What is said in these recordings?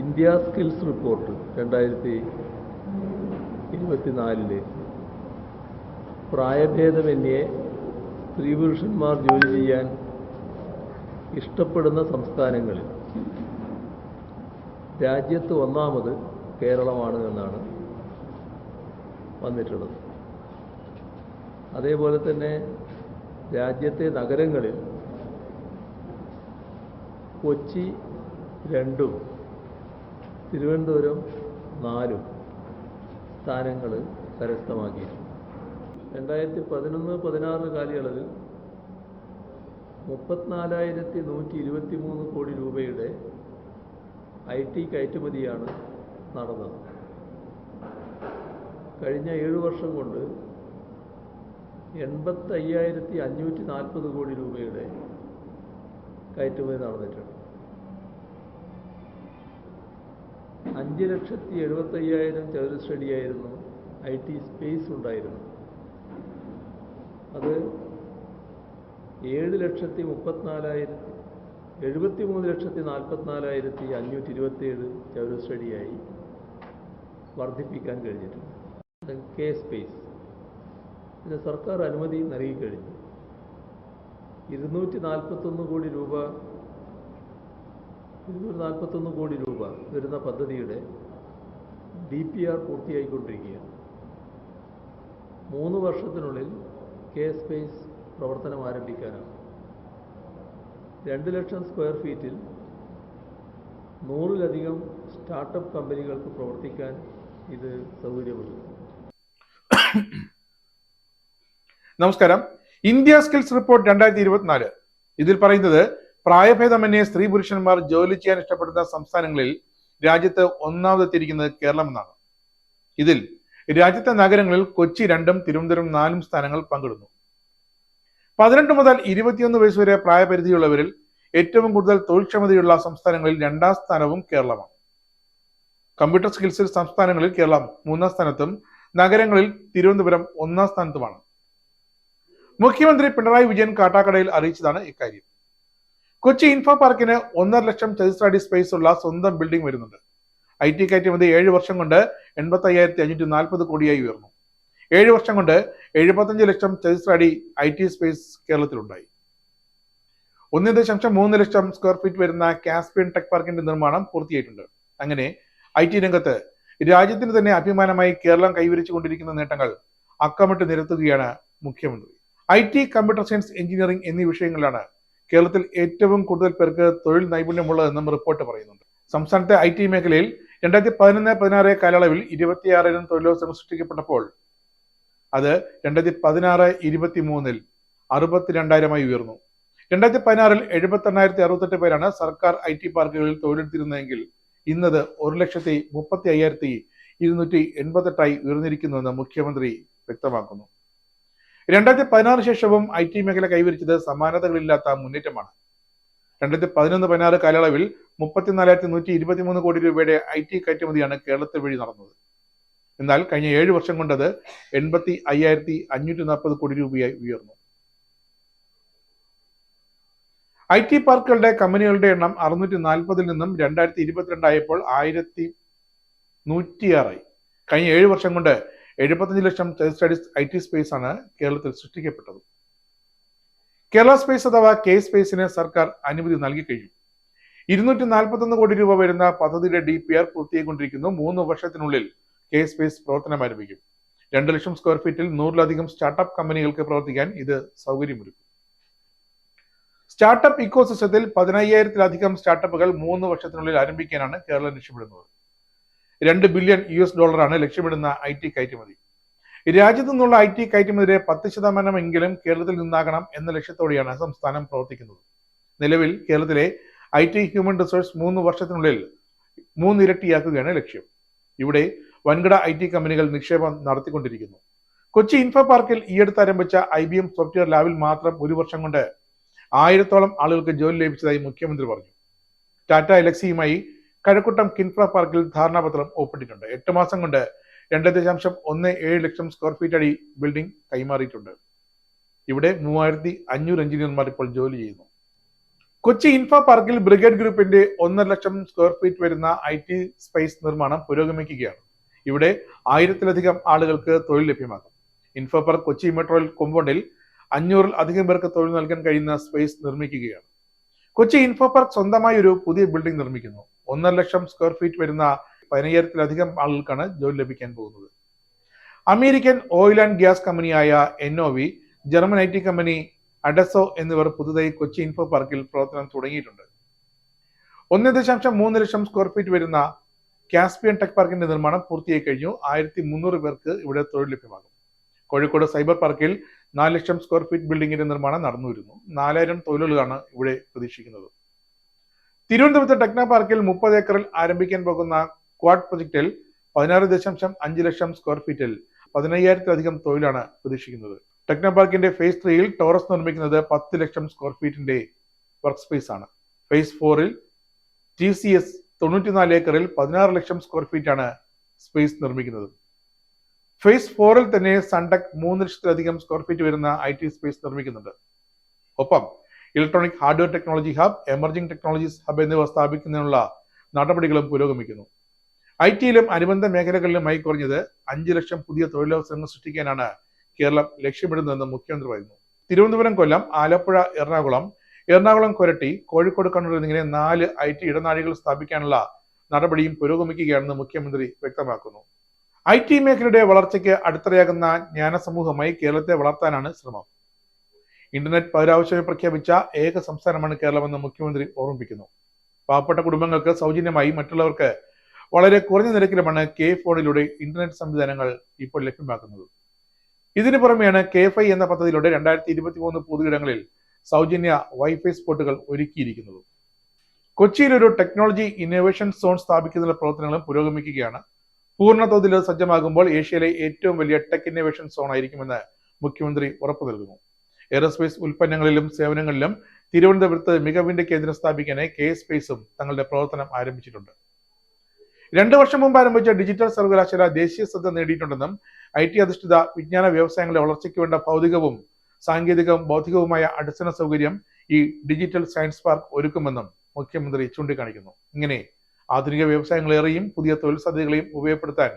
India skills report 2024 പ്രായഭേദമന്യേ സ്ത്രീ പുരുഷന്മാർ ജോലി ചെയ്യാൻ ഇഷ്ടപ്പെടുന്ന സംസ്ഥാനങ്ങളിൽ രാജ്യത്ത് ഒന്നാമത് കേരളമാണ് എന്നാണ് വന്നിട്ടുള്ളത്. അതേപോലെ തന്നെ രാജ്യത്തെ നഗരങ്ങളിൽ കൊച്ചി 2, തിരുവനന്തപുരം 4 സ്ഥാനങ്ങൾ കരസ്ഥമാക്കിയിട്ടുണ്ട്. 2011-16 കാലയളവിൽ 34,123 കോടി രൂപയുടെ IT കയറ്റുമതിയാണ് നടന്നത്. കഴിഞ്ഞ 7 വർഷം കൊണ്ട് 85,540 കോടി രൂപയുടെ കയറ്റുമതി നടന്നിട്ടുണ്ട്. 5,70,75,000 ചതുരശ്രടിയായിരുന്നു IT സ്പേസ് ഉണ്ടായിരുന്നു. അത് 73,44,527 ചതുരശ്രടിയായി വർദ്ധിപ്പിക്കാൻ കഴിഞ്ഞിട്ടുണ്ട്. കെ സ്പേസ് ഇതിന് സർക്കാർ അനുമതി നൽകിക്കഴിഞ്ഞു. 241 കോടി രൂപ വരുന്ന പദ്ധതിയുടെ DPR പൂർത്തിയായിക്കൊണ്ടിരിക്കുകയാണ്. 3 വർഷത്തിനുള്ളിൽ കെ സ്പേസ് പ്രവർത്തനം ആരംഭിക്കാനാണ്. 2 ലക്ഷം സ്ക്വയർ ഫീറ്റിൽ 100-ലധികം സ്റ്റാർട്ടപ്പ് കമ്പനികൾക്ക് പ്രവർത്തിക്കാൻ ഇത് സൗകര്യമൊരുക്കും. നമസ്കാരം. ഇന്ത്യ സ്കിൽസ് റിപ്പോർട്ട് 2024 ഇതിൽ പറയുന്നത് പ്രായഭേദമന്യേ സ്ത്രീ പുരുഷന്മാർ ജോലി ചെയ്യാൻ ഇഷ്ടപ്പെടുന്ന സംസ്ഥാനങ്ങളിൽ രാജ്യത്ത് ഒന്നാമതെത്തിയിരിക്കുന്നത് കേരളം എന്നാണ്. ഇതിൽ രാജ്യത്തെ നഗരങ്ങളിൽ കൊച്ചി 2, തിരുവനന്തപുരം 4 സ്ഥാനങ്ങൾ പങ്കിടുന്നു. 18 മുതൽ 21 വയസ്സ് വരെ പ്രായപരിധിയുള്ളവരിൽ ഏറ്റവും കൂടുതൽ തൊഴിൽക്ഷമതയുള്ള സംസ്ഥാനങ്ങളിൽ 2ാം സ്ഥാനവും കേരളമാണ്. കമ്പ്യൂട്ടർ സ്കിൽസിൽ സംസ്ഥാനങ്ങളിൽ കേരളം 3ാം സ്ഥാനത്തും നഗരങ്ങളിൽ തിരുവനന്തപുരം 1ാം സ്ഥാനത്തുമാണ്. മുഖ്യമന്ത്രി പിണറായി വിജയൻ കാട്ടാക്കടയിൽ അറിയിച്ചതാണ് ഇക്കാര്യം. കൊച്ചി ഇൻഫോ പാർക്കിന് 1.5 ലക്ഷം ചതുരശ്രടി സ്പേസ് ഉള്ള സ്വന്തം ബിൽഡിംഗ് വരുന്നുണ്ട്. IT കയറ്റുമതി 7 വർഷം കൊണ്ട് 85,540 കോടിയായി ഉയർന്നു. 7 വർഷം കൊണ്ട് 75 ലക്ഷം ചതുരശ്രടി IT സ്പേസ് കേരളത്തിലുണ്ടായി. 1.3 ലക്ഷം സ്ക്വയർ ഫീറ്റ് വരുന്ന കാസ്പിയൻ ടെക് പാർക്കിന്റെ നിർമ്മാണം പൂർത്തിയായിട്ടുണ്ട്. അങ്ങനെ IT രംഗത്ത് രാജ്യത്തിന് തന്നെ അഭിമാനമായി കേരളം കൈവരിച്ചുകൊണ്ടിരിക്കുന്ന നേട്ടങ്ങൾ അക്കമിട്ട് നിരത്തുകയാണ് മുഖ്യമന്ത്രി. IT, കമ്പ്യൂട്ടർ സയൻസ്, എഞ്ചിനീയറിംഗ് എന്നീ വിഷയങ്ങളിലാണ് കേരളത്തിൽ ഏറ്റവും കൂടുതൽ പേർക്ക് തൊഴിൽ നൈപുണ്യമുള്ളതെന്നും റിപ്പോർട്ട് പറയുന്നുണ്ട്. സംസ്ഥാനത്തെ IT മേഖലയിൽ 2011-16 കാലയളവിൽ 26,000 തൊഴിലവസരങ്ങൾ സൃഷ്ടിക്കപ്പെട്ടപ്പോൾ അത് 2016-23 62,000 ഉയർന്നു. 2016 78,068 പേരാണ് സർക്കാർ IT പാർക്കുകളിൽ തൊഴിലെടുത്തിരുന്നതെങ്കിൽ ഇന്നത് 1,35,288 ഉയർന്നിരിക്കുന്നുവെന്ന് മുഖ്യമന്ത്രി വ്യക്തമാക്കുന്നു. 2016 ശേഷവും IT മേഖല കൈവരിച്ചത് സമാനതകളില്ലാത്ത മുന്നേറ്റമാണ്. 2011-16 കാലയളവിൽ 34,123 കോടി രൂപയുടെ IT കയറ്റുമതിയാണ് കേരളത്തിൽ വഴി നടന്നത്. എന്നാൽ കഴിഞ്ഞ 7 വർഷം കൊണ്ടത് 85,540 കോടി രൂപയായി ഉയർന്നു. IT പാർക്കുകളുടെ കമ്പനികളുടെ എണ്ണം 640-ൽ നിന്നും 2022 ആയപ്പോൾ 1,106 ആയി. കഴിഞ്ഞ 7 വർഷം കൊണ്ട് 75 ലക്ഷം ചതുരശ്രടി IT സ്പേസ് ആണ് കേരളത്തിൽ സൃഷ്ടിക്കപ്പെട്ടത്. കേരള സ്പേസ് അഥവാ കെ സ്പേസിന് സർക്കാർ അനുമതി നൽകി കഴിഞ്ഞു. 241 കോടി രൂപ വരുന്ന പദ്ധതിയുടെ DPR പൂർത്തിയായിക്കൊണ്ടിരിക്കുന്നു. 3 വർഷത്തിനുള്ളിൽ കെ സ്പേസ് പ്രവർത്തനം ആരംഭിക്കും. 2 ലക്ഷം സ്ക്വയർ ഫീറ്റിൽ 100-ലധികം സ്റ്റാർട്ടപ്പ് കമ്പനികൾക്ക് പ്രവർത്തിക്കാൻ ഇത് സൗകര്യമൊരുക്കും. സ്റ്റാർട്ടപ്പ് ഇക്കോസിസ്റ്റത്തിൽ 15,000-ലധികം സ്റ്റാർട്ടപ്പുകൾ 3 വർഷത്തിനുള്ളിൽ ആരംഭിക്കാനാണ് കേരളം ലക്ഷ്യമിടുന്നത്. $2 ബില്യൺ ലക്ഷ്യമിടുന്ന IT കയറ്റുമതി. രാജ്യത്തു നിന്നുള്ള IT കയറ്റുമതിയുടെ 10% എങ്കിലും കേരളത്തിൽ നിന്നാകണം എന്ന ലക്ഷ്യത്തോടെയാണ് സംസ്ഥാനം പ്രവർത്തിക്കുന്നത്. നിലവിൽ കേരളത്തിലെ IT ഹ്യൂമൻ റിസോഴ്സ് 3 വർഷത്തിനുള്ളിൽ 3 ഇരട്ടിയാക്കുകയാണ് ലക്ഷ്യം. ഇവിടെ വൻകിട IT കമ്പനികൾ നിക്ഷേപം നടത്തിക്കൊണ്ടിരിക്കുന്നു. കൊച്ചി ഇൻഫോ പാർക്കിൽ ഈയടുത്ത് ആരംഭിച്ച IBM സോഫ്റ്റ്വെയർ ലാബിൽ മാത്രം 1 വർഷം കൊണ്ട് 1000-ഓളം ആളുകൾക്ക് ജോലി ലഭിച്ചതായി മുഖ്യമന്ത്രി പറഞ്ഞു. ടാറ്റ എലക്സിയുമായി കഴക്കൂട്ടം കിൻഫ്ര പാർക്കിൽ ധാരണാപത്രം ഒപ്പിട്ടിട്ടുണ്ട്. 8 മാസം കൊണ്ട് 2.17 ലക്ഷം സ്ക്വയർ ഫീറ്റ് അടി ബിൽഡിംഗ് കൈമാറിയിട്ടുണ്ട്. ഇവിടെ 3,500 എഞ്ചിനീയർമാർ ഇപ്പോൾ ജോലി ചെയ്യുന്നു. കൊച്ചി ഇൻഫോ പാർക്കിൽ ബ്രിഗേഡ് ഗ്രൂപ്പിന്റെ 1.5 ലക്ഷം സ്ക്വയർ ഫീറ്റ് വരുന്ന IT സ്പേസ് നിർമ്മാണം പുരോഗമിക്കുകയാണ്. ഇവിടെ 1000-ലധികം ആളുകൾക്ക് തൊഴിൽ ലഭ്യമാകും. ഇൻഫോ പാർക്ക് കൊച്ചി മെട്രോയിൽ കോമ്പൗണ്ടിൽ 500-ലധികം പേർക്ക് തൊഴിൽ നൽകാൻ കഴിയുന്ന സ്പേസ് നിർമ്മിക്കുകയാണ്. കൊച്ചി ഇൻഫോ പാർക്ക് സ്വന്തമായി ഒരു പുതിയ ബിൽഡിംഗ് നിർമ്മിക്കുന്നു. 1.5 ലക്ഷം സ്ക്വയർ ഫീറ്റ് വരുന്ന 15,000-ലധികം ആളുകൾക്കാണ് ജോലി ലഭിക്കാൻ പോകുന്നത്. അമേരിക്കൻ ഓയിൽ ആൻഡ് ഗ്യാസ് കമ്പനിയായ NOV, ജർമ്മൻ IT കമ്പനി അഡസോ എന്നിവർ പുതുതായി കൊച്ചി ഇൻഫോ പാർക്കിൽ പ്രവർത്തനം തുടങ്ങിയിട്ടുണ്ട്. 1.3 ലക്ഷം സ്ക്വയർ ഫീറ്റ് വരുന്ന കാസ്പിയൻ ടെക് പാർക്കിന്റെ നിർമ്മാണം പൂർത്തിയായി കഴിഞ്ഞു. 1300 പേർക്ക് ഇവിടെ തൊഴിൽ ലഭ്യമാകും. കോഴിക്കോട് സൈബർ പാർക്കിൽ 4 ലക്ഷം സ്ക്വയർ ഫീറ്റ് ബിൽഡിംഗിന്റെ നിർമ്മാണം നടന്നു വരുന്നു. 4000 തൊഴിലുകളാണ് ഇവിടെ പ്രതീക്ഷിക്കുന്നത്. തിരുവനന്തപുരത്ത് ടെക്നോ പാർക്കിൽ 30 ഏക്കറിൽ ആരംഭിക്കാൻ പോകുന്ന ക്വാഡ് പ്രൊജക്ടിൽ 16.5 ലക്ഷം സ്ക്വയർ ഫീറ്റിൽ 15,000-ലധികം തൊഴിലാണ് പ്രതീക്ഷിക്കുന്നത്. ടെക്നോ പാർക്കിന്റെ ഫേസ് 3-ൽ ടോറസ് നിർമ്മിക്കുന്നത് 10 ലക്ഷം സ്ക്വയർ ഫീറ്റിന്റെ വർക്ക് സ്പേസ് ആണ്. ഫേസ് 4-ൽ TCS 94 ഏക്കറിൽ 16 ലക്ഷം സ്ക്വയർ ഫീറ്റാണ് സ്പേസ് നിർമ്മിക്കുന്നത്. ഫേസ് 4-ൽ തന്നെ സൺടെക് 3 ലക്ഷത്തിലധികം സ്ക്വയർ ഫീറ്റ് വരുന്ന IT സ്പേസ് നിർമ്മിക്കുന്നുണ്ട്. ഒപ്പം electronic hardware technology hub, emerging technologies hub എന്നിവ സ്ഥാപിക്കുന്നതിനുള്ള നടപടികളും പുരോഗമിക്കുന്നു. IT-യിലും അനുബന്ധ മേഖലകളിലുമായി കുറഞ്ഞത് 5 ലക്ഷം പുതിയ തൊഴിലവസരങ്ങൾ സൃഷ്ടിക്കാനാണ് കേരളം ലക്ഷ്യമിടുന്നതെന്ന് മുഖ്യമന്ത്രി പറയുന്നു. തിരുവനന്തപുരം, കൊല്ലം, ആലപ്പുഴ, എറണാകുളം കൊരട്ടി, കോഴിക്കോട്, കണ്ണൂർ എന്നിങ്ങനെ 4 IT ഇടനാഴികൾ സ്ഥാപിക്കാനുള്ള നടപടിയും പുരോഗമിക്കുകയാണെന്ന് മുഖ്യമന്ത്രി വ്യക്തമാക്കുന്നു. IT മേഖലയുടെ വളർച്ചയ്ക്ക് അടിത്തറയാകുന്ന ജ്ഞാനസമൂഹമായി കേരളത്തെ വളർത്താനാണ് ശ്രമം. ഇന്റർനെറ്റ് പൗരാവശ്യമായി പ്രഖ്യാപിച്ച ഏക സംസ്ഥാനമാണ് കേരളമെന്ന് മുഖ്യമന്ത്രി ഓർമ്മിപ്പിക്കുന്നു. പാവപ്പെട്ട കുടുംബങ്ങൾക്ക് സൗജന്യമായി മറ്റുള്ളവർക്ക് വളരെ കുറഞ്ഞ നിരക്കിലുമാണ് K-ഫോണിലൂടെ ഇന്റർനെറ്റ് സംവിധാനങ്ങൾ ഇപ്പോൾ ലഭ്യമാക്കുന്നത്. ഇതിനു പുറമെയാണ് K-5 എന്ന പദ്ധതിയിലൂടെ 2023 പൊതുയിടങ്ങളിൽ സൗജന്യ വൈഫൈ സ്പോട്ടുകൾ ഒരുക്കിയിരിക്കുന്നത്. കൊച്ചിയിൽ ഒരു ടെക്നോളജി ഇന്നോവേഷൻ സോൺ സ്ഥാപിക്കുന്നതിനുള്ള പ്രവർത്തനങ്ങളും പുരോഗമിക്കുകയാണ്. പൂർണ്ണതോതിൽ സജ്ജമാകുമ്പോൾ ഏഷ്യയിലെ ഏറ്റവും വലിയ ടെക് ഇന്നോവേഷൻ സോൺ ആയിരിക്കുമെന്ന് മുഖ്യമന്ത്രി ഉറപ്പു നൽകുന്നു. എയറോസ്പേസ് ഉൽപ്പന്നങ്ങളിലും സേവനങ്ങളിലും തിരുവനന്തപുരത്ത് മികവിന്റെ കേന്ദ്രം സ്ഥാപിക്കാനായി K-സ്പേസും തങ്ങളുടെ പ്രവർത്തനം ആരംഭിച്ചിട്ടുണ്ട്. 2 വർഷം മുമ്പ് ആരംഭിച്ച ഡിജിറ്റൽ സർവകലാശാല ദേശീയ ശ്രദ്ധ നേടിയിട്ടുണ്ടെന്നും IT അധിഷ്ഠിത വിജ്ഞാന വ്യവസായങ്ങളുടെ വളർച്ചയ്ക്ക് വേണ്ട ഭൗതികവും സാങ്കേതികവും ബൗദ്ധികവുമായ അടിസ്ഥാന സൗകര്യം ഈ ഡിജിറ്റൽ സയൻസ് പാർക്ക് ഒരുക്കുമെന്നും മുഖ്യമന്ത്രി ചൂണ്ടിക്കാണിക്കുന്നു. ഇങ്ങനെ ആധുനിക വ്യവസായങ്ങളേറെയും പുതിയ തൊഴിൽ സാധ്യതകളെയും ഉപയോഗപ്പെടുത്താൻ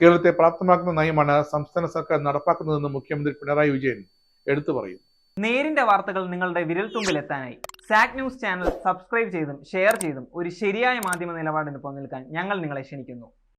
കേരളത്തെ പ്രാപ്തമാക്കുന്ന നയമാണ് സംസ്ഥാന സർക്കാർ നടപ്പാക്കുന്നതെന്ന് മുഖ്യമന്ത്രി പിണറായി വിജയൻ എടുത്തു പറയും. നേരിന്റെ വാർത്തകൾ നിങ്ങളുടെ വിരൽത്തുമ്പിൽ എത്താനായി സാക് ന്യൂസ് ചാനൽ സബ്സ്ക്രൈബ് ചെയ്തും ഷെയർ ചെയ്തും ഒരു ശരിയായ മാധ്യമ നിലപാടിനൊപ്പം നിൽക്കാൻ ഞങ്ങൾ നിങ്ങളെ ക്ഷണിക്കുന്നു.